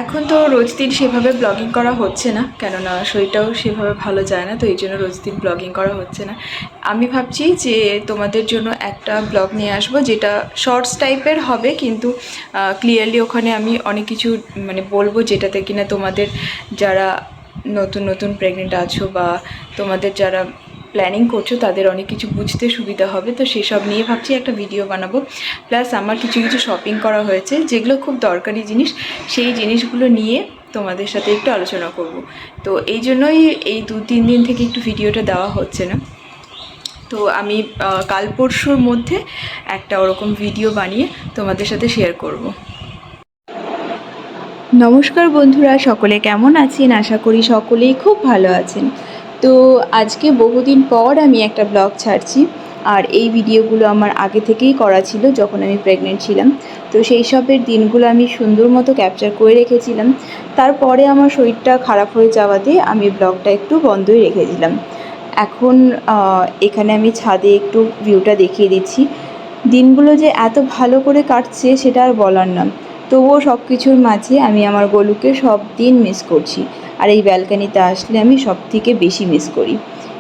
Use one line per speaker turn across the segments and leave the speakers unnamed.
এখন তো রোজ দিন সেভাবে ব্লগিং করা হচ্ছে না, কেননা শরীরটাও সেভাবে ভালো যায় না, তো এই জন্য রোজ দিন ব্লগিং করা হচ্ছে না। আমি ভাবছি যে তোমাদের জন্য একটা ব্লগ নিয়ে আসবো, যেটা শর্টস টাইপের হবে, কিন্তু ক্লিয়ারলি ওখানে আমি অনেক কিছু বলবো, যেটাতে কিনা তোমাদের যারা নতুন নতুন প্রেগনেন্ট আছো বা তোমাদের যারা প্ল্যানিং করছো তাদের অনেক কিছু বুঝতে সুবিধা হবে। তো সেসব নিয়ে ভাবছি একটা ভিডিও বানাবো। প্লাস আমার কিছু কিছু শপিং করা হয়েছে, যেগুলো খুব দরকারি জিনিস, সেই জিনিসগুলো নিয়ে তোমাদের সাথে একটু আলোচনা করব। তো এই জন্যই এই 2-3 দিন থেকে একটু ভিডিওটা দেওয়া হচ্ছে না। তো আমি কাল পরশুর মধ্যে একটা ওরকম ভিডিও বানিয়ে তোমাদের সাথে শেয়ার করব। নমস্কার বন্ধুরা, সকলে কেমন আছেন? আশা করি সকলেই খুব ভালো আছেন। তো আজকে বহুদিন পর আমি একটা ব্লগ ছাড়ছি, আর এই ভিডিওগুলো আমার আগে থেকেই করা ছিল যখন আমি প্রেগনেন্ট ছিলাম। তো সেই সবের দিনগুলো আমি সুন্দর মতো ক্যাপচার করে রেখেছিলাম। তারপরে আমার শরীরটা খারাপ হয়ে যাওয়াতে আমি ব্লগটা একটু বন্ধই রেখেছিলাম। এখন এখানে আমি ছাদে একটু ভিউটা দেখিয়ে দিচ্ছি। দিনগুলো যে এত ভালো করে কাটছে সেটা আর বলার না। তবুও সব কিছুর মাঝে আমি আমার গোলুকে সব দিন মিস করছি। আর এই ব্যালকানিতে আসলে আমি সব থেকে বেশি মিস করি।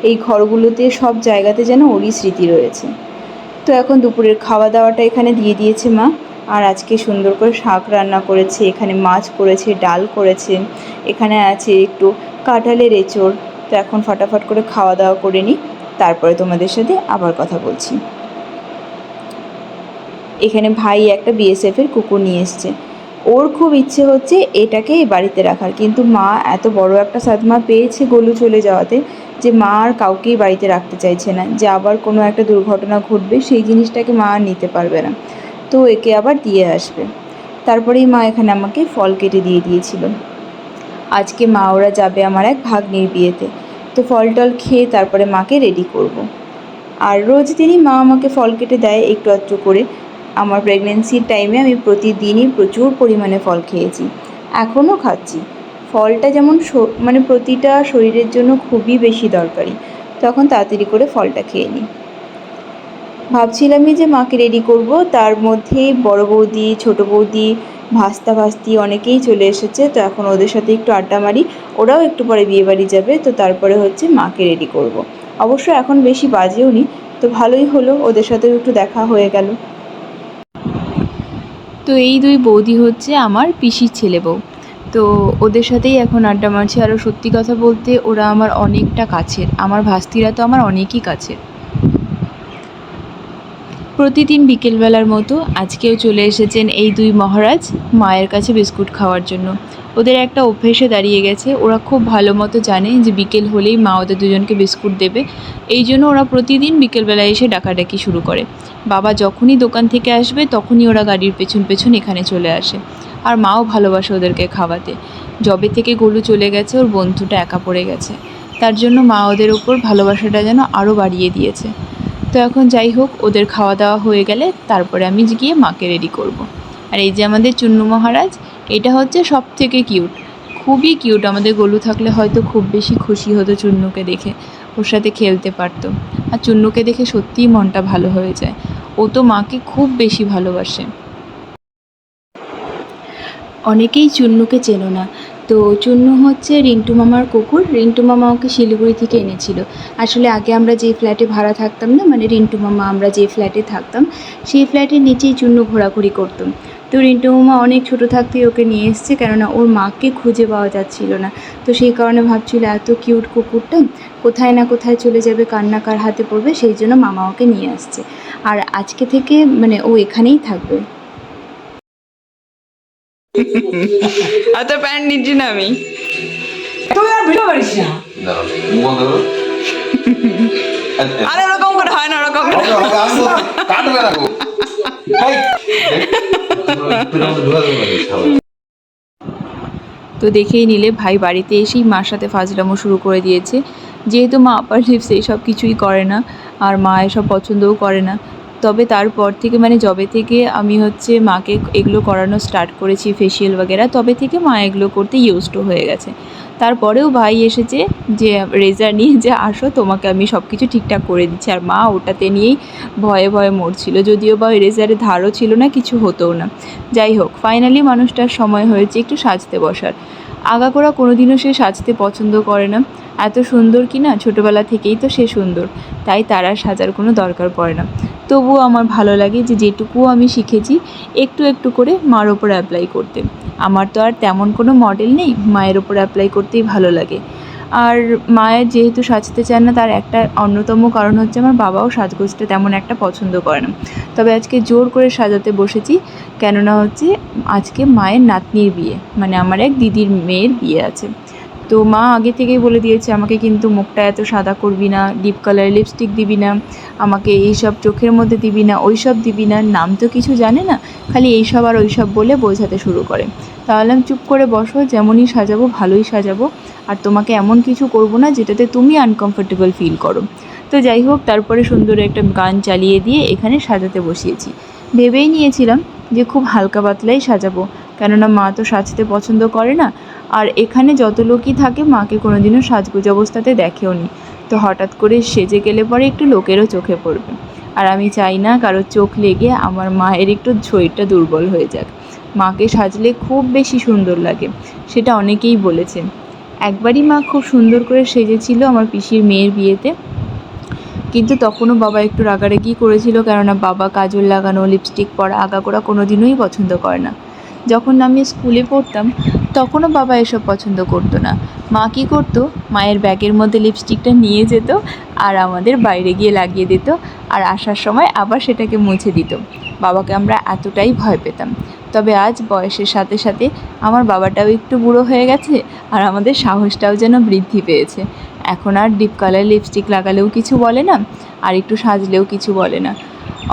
এই ঘরগুলোতে সব জায়গাতে যেন ওরই স্মৃতি রয়েছে। তো এখন দুপুরের খাওয়া দাওয়াটা এখানে দিয়ে দিয়েছে মা। আর আজকে সুন্দর করে শাক রান্না করেছে, এখানে মাছ করেছে, ডাল করেছে, এখানে আছে একটু কাঁঠালের এঁচড়। তো এখন ফটাফট করে খাওয়া দাওয়া করে নিই, তারপরে তোমাদের সাথে আবার কথা বলছি। এখানে ভাই একটা বিএসএফের কুকুর নিয়ে এসছে। ওর খুব ইচ্ছে হচ্ছে এটাকে বাড়িতে রাখার, কিন্তু মা এত বড় একটা সাদমা পেয়েছে গোলু চলে যাওয়াতে, যে মা আর কাউকেই বাড়িতে রাখতে চাইছে না, যে আবার কোনো একটা দুর্ঘটনা ঘটবে সেই জিনিসটাকে মা আর নিতে পারবে না। তো একে আবার দিয়ে আসবে। তারপরেই মা এখানে আমাকে ফল কেটে দিয়ে দিয়েছিল। আজকে মা ওরা যাবে আমার এক ভাগ্নির বিয়েতে। তো ফল টল খেয়ে তারপরে মাকে রেডি করব। আর রোজ দিনই মা আমাকে ফল কেটে দেয় একটু আধটু করে। আমার প্রেগনেন্সির টাইমে আমি প্রতিদিনই প্রচুর পরিমাণে ফল খেয়েছি, এখনও খাচ্ছি। ফলটা যেমন প্রতিটা শরীরের জন্য খুবই বেশি দরকারি, তখন তাড়াতাড়ি করে ফলটা খেয়ে নিই। ভাবছিলামই যে মাকে রেডি করব, তার মধ্যেই বড় বৌদি, ছোটো বৌদি, ভাস্তা ভাস্তি অনেকেই চলে এসেছে। তো এখন ওদের সাথে একটু আড্ডা মারি, ওরাও একটু পরে বিয়েবাড়ি যাবে। তো তারপরে হচ্ছে মাকে রেডি করব। অবশ্য এখন বেশি বাজেও নি, তো ভালোই হলো, ওদের সাথেও একটু দেখা হয়ে গেল। তো এই দুই বৌদি হচ্ছে আমার পিসির ছেলে বউ। তো ওদের সাথেই এখন আড্ডা মারছি। আরও সত্যি কথা বলতে ওরা আমার অনেকটা কাছের, আমার ভাস্তিরা তো আমার অনেকই কাছের। প্রতিদিন বিকেলবেলার মতো আজকেও চলে এসেছেন এই দুই মহারাজ মায়ের কাছে বিস্কুট খাওয়ার জন্য। ওদের একটা অভ্যেসে দাঁড়িয়ে গেছে, ওরা খুব ভালো মতো জানে যে বিকেল হলেই মা ওদের দুজনকে বিস্কুট দেবে। এই জন্য ওরা প্রতিদিন বিকেলবেলায় এসে ডাকাডাকি শুরু করে। বাবা যখনই দোকান থেকে আসবে তখনই ওরা গাড়ির পেছন পেছন এখানে চলে আসে। আর মাও ভালোবাসে ওদেরকে খাওয়াতে। যবে থেকে গোলু চলে গেছে ওর বন্ধুটা একা পড়ে গেছে, তার জন্য মা ওদের ওপর ভালোবাসাটা যেন আরও বাড়িয়ে দিয়েছে। তো এখন যাই হোক, ওদের খাওয়া দাওয়া হয়ে গেলে তারপরে আমি গিয়ে মাকে রেডি করব। আর এই যে আমাদের চুন্নু মহারাজ, এটা হচ্ছে সব থেকে কিউট, খুবই কিউট। আমাদের গোলু থাকলে হয়তো খুব বেশি খুশি হতো চুন্নুকে দেখে, ওর সাথে খেলতে পারতো। আর চুন্নুকে দেখে সত্যিই মনটা ভালো হয়ে যায়, ও তো মাকে খুব বেশি ভালোবাসে। অনেকেই চুন্নুকে চেনো না। তো চুন্নু হচ্ছে রিন্টু মামার কুকুর। রিন্টু মামা ওকে শিলিগুড়ি থেকে এনেছিল। আসলে আগে আমরা যেই ফ্ল্যাটে ভাড়া থাকতাম না, রিন্টু মামা আমরা যে ফ্ল্যাটে থাকতাম সেই ফ্ল্যাটের নিচেই চুন্নু ঘোরাঘুরি করতাম। তো রিন্টু মামা অনেক ছোটো থাকতেই ওকে নিয়ে এসছে, কেননা ওর মাকে খুঁজে পাওয়া যাচ্ছিল না। তো সেই কারণে ভাবছিল এত কিউট কুকুরটা কোথায় না কোথায় চলে যাবে, কার কার হাতে পড়বে, সেই জন্য মামা ওকে নিয়ে আসছে। আর আজকে থেকে ও এখানেই থাকবে। আর তো প্যান্ট নিচ্ছি না আমি।
তুই আর ভিডিও করিস না।
আরে ওরকম করে হয় না, ওরকম
কাটবে না গো।
তো দেখেই নিলে ভাই বাড়িতে এসেই মার সাথে ফাজলামো শুরু করে দিয়েছে। যেহেতু মা আপার লিপস এইসব কিছুই করে না, আর মা এসব পছন্দও করে না। তবে তারপর থেকে যবে থেকে আমি হচ্ছে মাকে এগুলো করানো স্টার্ট করেছি, ফেসিয়াল বগেরা, তবে থেকে মা এগুলো করতে ইউজড হয়ে গেছে। তারপরেও ভাই এসেছে যে রেজার নিয়ে যে আসো তোমাকে আমি সব কিছু ঠিকঠাক করে দিচ্ছি, আর মা ওটাতে নিয়েই ভয়ে ভয়ে মরছিল, যদিও বা ওই রেজারে ধারও ছিল না, কিছু হতোও না। যাই হোক, ফাইনালি মানুষটার সময় হয়েছে একটু সাজতে বসার। আগাগোড়া কোনোদিনও সে সাজতে পছন্দ করে না, এত সুন্দর কি না, ছোটোবেলা থেকেই তো সে সুন্দর, তাই তার আর সাজার কোনো দরকার পড়ে না। তবুও আমার ভালো লাগে যে যেটুকু আমি শিখেছি একটু একটু করে মার ওপর অ্যাপ্লাই করতে। আমার তো আর তেমন কোনো মডেল নেই, মায়ের ওপর অ্যাপ্লাই করতেই ভালো লাগে। আর মায়ের যেহেতু সাজতে চান না, তার একটা অন্যতম কারণ হচ্ছে আমার বাবাও সাজগোজটা তেমন একটা পছন্দ করে না। তবে আজকে জোর করে সাজাতে বসেছি, কেননা হচ্ছে আজকে মায়ের নাতনির বিয়ে, মানে আমার এক দিদির মেয়ের বিয়ে আছে। তো মা আগে থেকেই বলে দিয়েছে আমাকে কিন্তু মুখটা এত সাদা করবি না, ডিপ কালার লিপস্টিক দিবি না, আমাকে এইসব চোখের মধ্যে দিবি না, ওই সব দিবি না, নাম তো কিছু জানে না, খালি এইসব আর ওই সব বলে বোঝাতে শুরু করে। তাহলে আমি চুপ করে বসো, যেমনই সাজাবো ভালোই সাজাবো, আর তোমাকে এমন কিছু করব না যেটাতে তুমি আনকমফোর্টেবল ফিল করো। তো যাই হোক, তারপরে সুন্দর একটা গান চালিয়ে দিয়ে এখানে সাজাতে বসিয়েছি। ভেবেই নিয়েছিলাম যে খুব হালকা পাতলাই সাজাবো, কেননা মা তো সাজতে পছন্দ করে না, আর এখানে যত লোকই থাকে মাকে কোনোদিনও সাজগোজ অবস্থাতে দেখেও নি। তো হঠাৎ করে সেজে গেলে পরে একটু লোকেরও চোখে পড়বে, আর আমি চাই না কারোর চোখ লেগে আমার মায়ের একটু শরীরটা দুর্বল হয়ে যাক। মাকে সাজলে খুব বেশি সুন্দর লাগে, সেটা অনেকেই বলেছে। একবারই মা খুব সুন্দর করে সেজেছিল আমার পিসির মেয়ের বিয়েতে, কিন্তু তখনও বাবা একটু রাগারাগি করেছিল, কেননা বাবা কাজল লাগানো লিপস্টিক পরা আগাগোড়া কোনো দিনই পছন্দ করে না। যখন আমি স্কুলে পড়তাম তখনও বাবা এসব পছন্দ করতো না। মা কী করতো, মায়ের ব্যাগের মধ্যে লিপস্টিকটা নিয়ে যেত আর আমাদের বাইরে গিয়ে লাগিয়ে দিত, আর আসার সময় আবার সেটাকে মুছে দিত। বাবাকে আমরা এতটাই ভয় পেতাম। তবে আজ বয়সের সাথে সাথে আমার বাবাটাও একটু বুড়ো হয়ে গেছে, আর আমাদের সাহসটাও যেন বৃদ্ধি পেয়েছে। এখন আর ডিপ কালার লিপস্টিক লাগালেও কিছু বলে না, আর একটু সাজলেও কিছু বলে না।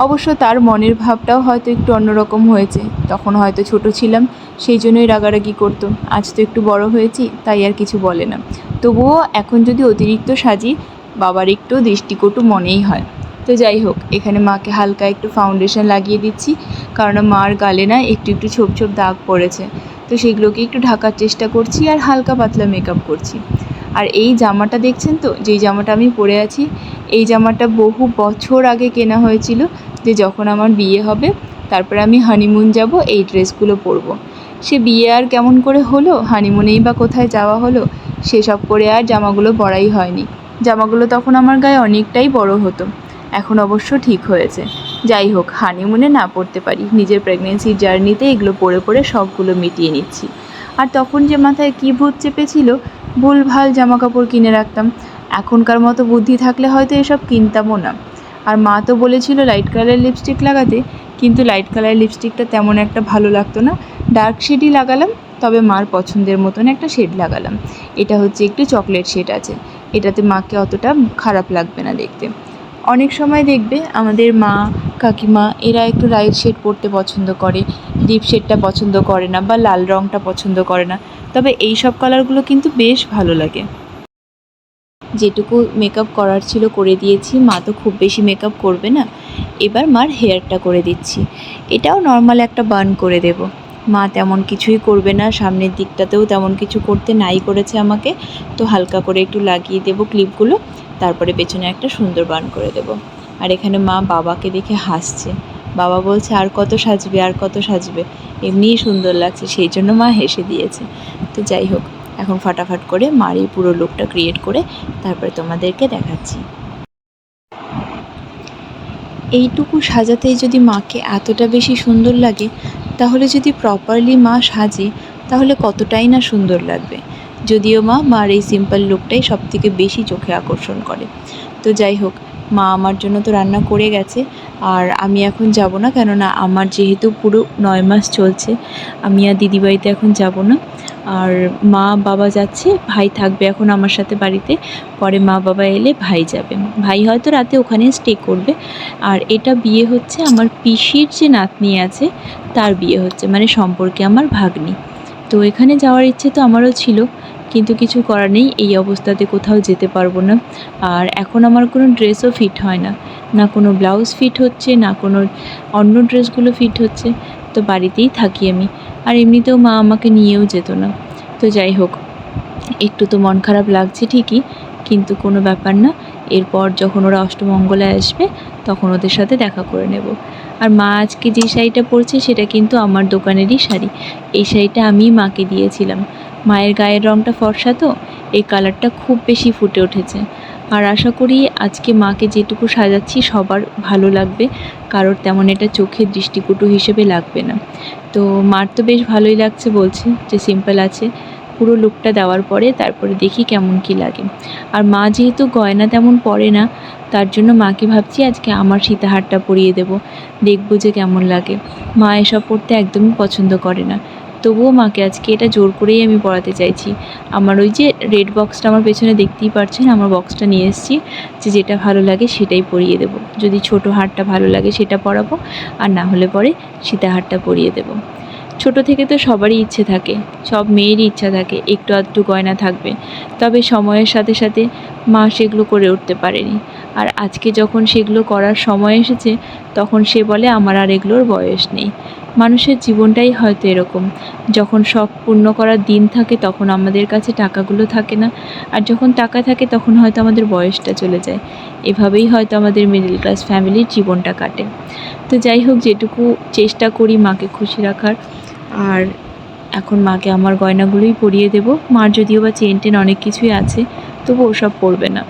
অবশ্য তার মনের ভাবটাও হয়তো একটু অন্যরকম হয়েছে, তখন হয়তো ছোট ছিলাম সেই জন্যই রাগারাগি করতো, আজ তো একটু বড় হয়েছি তাই আর কিছু বলে না। তবুও এখন যদি অতিরিক্ত সাজি বাবার একটু দৃষ্টিকটু মনেই হয়। তো যাই হোক, এখানে মাকে হালকা একটু ফাউন্ডেশন লাগিয়ে দিচ্ছি, কারণ মার গালে না একটু একটু ছোপ ছোপ দাগ পড়েছে, তো সেগুলোকে একটু ঢাকার চেষ্টা করছি আর হালকা পাতলা মেকআপ করছি। আর এই জামাটা দেখছেন তো, যেই জামাটা আমি পরে আছি, এই জামাটা বহু বছর আগে কেনা হয়েছিল, যে যখন আমার বিয়ে হবে তারপরে আমি হানিমুন যাব এই ড্রেসগুলো পরবো। সে বিয়ে আর কেমন করে হলো, হানিমুনেই বা কোথায় যাওয়া হলো, সেসব করে আর জামাগুলো পরাই হয়নি। জামাগুলো তখন আমার গায়ে অনেকটাই বড় হতো, এখন অবশ্য ঠিক হয়েছে। যাই হোক, হানিমুনে না পড়তে পারি, নিজের প্রেগনেন্সির জার্নিতে এগুলো পরে পরে সবগুলো মিটিয়ে নিচ্ছি। আর তখন যে মাথায় কী ভূত চেপেছিল, ভুলভাল জামা কাপড় কিনে রাখতাম। এখনকার মতো বুদ্ধি থাকলে হয়তো এসব কিনতামও না। আর মা তো বলেছিল লাইট কালার লিপস্টিক লাগাতে, কিন্তু লাইট কালার লিপস্টিকটা তেমন একটা ভালো লাগতো না। ডার্ক শেডই লাগালাম, তবে মার পছন্দের মতন একটা শেড লাগালাম। এটা হচ্ছে একটু চকলেট শেড আছে, এটাতে মাকে অতটা খারাপ লাগবে না দেখতে। অনেক সময় দেখবে আমাদের মা কাকিমা এরা একটু লাইট শেড পরতে পছন্দ করে, ডিপ শেডটা পছন্দ করে না, বা লাল রঙটা পছন্দ করে না। তবে এই সব কালারগুলো কিন্তু বেশ ভালো লাগে। যেটুকু মেকআপ করার ছিল করে দিয়েছি, মা তো খুব বেশি মেকআপ করবে না। এবার মার হেয়ারটা করে দিচ্ছি, এটাও নর্মাল একটা বান করে দেব। মা তেমন কিছুই করবে না, সামনের দিকটাতেও তেমন কিছু করতে নাই করেছে আমাকে, তো হালকা করে একটু লাগিয়ে দেব ক্লিপগুলো, তারপরে পেছনে একটা সুন্দর বান করে দেব। আর এখানে মা বাবাকে দেখে হাসছে, বাবা বলছে আর কত সাজবে আর কত সাজবে, এমনিই সুন্দর লাগছে, সেই জন্য মা হেসে দিয়েছে। তো যাই হোক, এখন ফাটাফাট করে মার এই পুরো লুকটা ক্রিয়েট করে তারপরে তোমাদেরকে দেখাচ্ছি। এইটুকু সাজাতেই যদি মাকে এতটা বেশি সুন্দর লাগে, তাহলে যদি প্রপারলি মা সাজে তাহলে কতটাই না সুন্দর লাগবে। যদিও মার এই সিম্পল লুকটাই সবথেকে বেশি চোখে আকর্ষণ করে। তো যাই হোক, মা আমার জন্য তো রান্না করে গেছে, আর আমি এখন যাব না, কেননা আমার যেহেতু পুরো 9 মাস চলছে, আমি আর দিদিবাড়িতে এখন যাব না। আর মা বাবা যাচ্ছে, ভাই থাকবে এখন আমার সাথে বাড়িতে, পরে মা বাবা এলে ভাই যাবে, ভাই হয়তো রাতে ওখানে স্টে করবে। আর এটা বিয়ে হচ্ছে আমার পিসির যে নাতনি আছে তার বিয়ে হচ্ছে, মানে সম্পর্কে আমার ভাগ্নি। তো এখানে যাওয়ার ইচ্ছে তো আমারও ছিল, কিন্তু কিছু করার নেই, এই অবস্থাতে কোথাও যেতে পারবো না। আর এখন আমার কোনো ড্রেসও ফিট হয় না, না কোনো ব্লাউজ ফিট হচ্ছে, না কোনো অন্য ড্রেসগুলো ফিট হচ্ছে, তো বাড়িতেই থাকি আমি। আর এমনিতেও মা আমাকে নিয়েও যেত না। তো যাই হোক, একটু তো মন খারাপ লাগছে ঠিকই, কিন্তু কোনো ব্যাপার না। এরপর যখন ওরা অষ্টমঙ্গলায় আসবে তখন ওদের সাথে দেখা করে নেব। আর মা আজকে যে শাড়িটা পরছে সেটা কিন্তু আমার দোকানেরই শাড়ি। এই শাড়িটা আমি মাকে দিয়েছিলাম। মায়ের গায়ের রঙটা ফর্সা তো, এই কালারটা খুব বেশি ফুটে উঠেছে। আর আশা করি আজকে মাকে যেটুকু সাজাচ্ছি সবার ভালো লাগবে, কারোর তেমন এটা চোখের দৃষ্টিকটু হিসেবে লাগবে না। তো মার তো বেশ ভালোই লাগছে, বলছে যে সিম্পল আছে। পুরো লুকটা দেওয়ার পরে তারপরে দেখি কেমন কি লাগে। আর মা যেহেতু গয়না তেমন পরে না, তার জন্য মাকে ভাবছি আজকে আমার সীতাহারটা পরিয়ে দেব, দেখবো যে কেমন লাগে। মা এসব পরতে একদমই পছন্দ করে না, তবুও মাকে আজকে এটা জোর করেই আমি পরাতে চাইছি। আমার ওই যে রেড বক্সটা আমার পেছনে দেখতেই পাচ্ছেন, আমার বক্সটা নিয়ে এসেছি, যে যেটা ভালো লাগে সেটাই পরিয়ে দেব। যদি ছোট হারটা ভালো লাগে সেটা পরাবো, আর না হলে পরে সীতাহারটা পরিয়ে দেব। ছোট থেকে তো সবারই ইচ্ছে থাকে, সব মেয়েরই ইচ্ছা থাকে একটু আধটু গয়না থাকবে, তবে সময়ের সাথে সাথে মা সেগুলো করে উঠতে পারেনি। আর আজকে যখন সেগুলো করার সময় এসেছে তখন সে বলে আমার আর এগুলোর বয়স নেই। মানুষের জীবনটাই হয়তো এরকম, যখন শখ পূর্ণ করার দিন থাকে তখন আমাদের কাছে টাকাগুলো থাকে না, আর যখন টাকা থাকে তখন হয়তো আমাদের বয়সটা চলে যায়। এভাবেই হয়তো আমাদের মিডল ক্লাস ফ্যামিলির জীবনটা কাটে। তো যাই হোক, যেটুকু চেষ্টা করি মাকে খুশি রাখার। আর এখন মাকে আমার গয়নাগুলোই পরিয়ে দেব। মার যদিও বা চেন টেন অনেক কিছুই আছে, তবু ওসব পরবে না।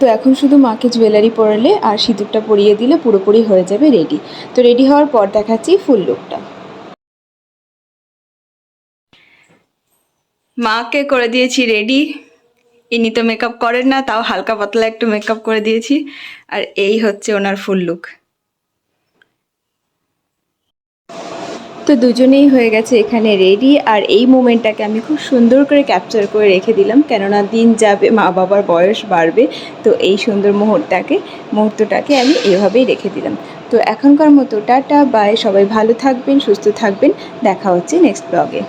তো এখন শুধু মাকে জুয়েলারি পরালে আর সিঁদুরটা পরিয়ে দিলে পুরোপুরি হয়ে যাবে রেডি। তো রেডি হওয়ার পর দেখাচ্ছি ফুল লুকটা। মাকে করে দিয়েছি রেডি। ইনি তো মেকআপ করেন না, তাও হালকা পাতলা একটু মেকআপ করে দিয়েছি। আর এই হচ্ছে ওনার ফুল লুক। তো দুজনেই হয়ে গেছে এখানে রেডি। আর এই মোমেন্টটাকে আমি খুব সুন্দর করে ক্যাপচার করে রেখে দিলাম, কেননা দিন যাবে মা বাবার বয়স বাড়বে, তো এই সুন্দর মুহূর্তটাকে আমি এভাবেই রেখে দিলাম। তো এখনকার মতো টাটা বাই, সবাই ভালো থাকবেন, সুস্থ থাকবেন, দেখা হচ্ছে নেক্সট ব্লগে।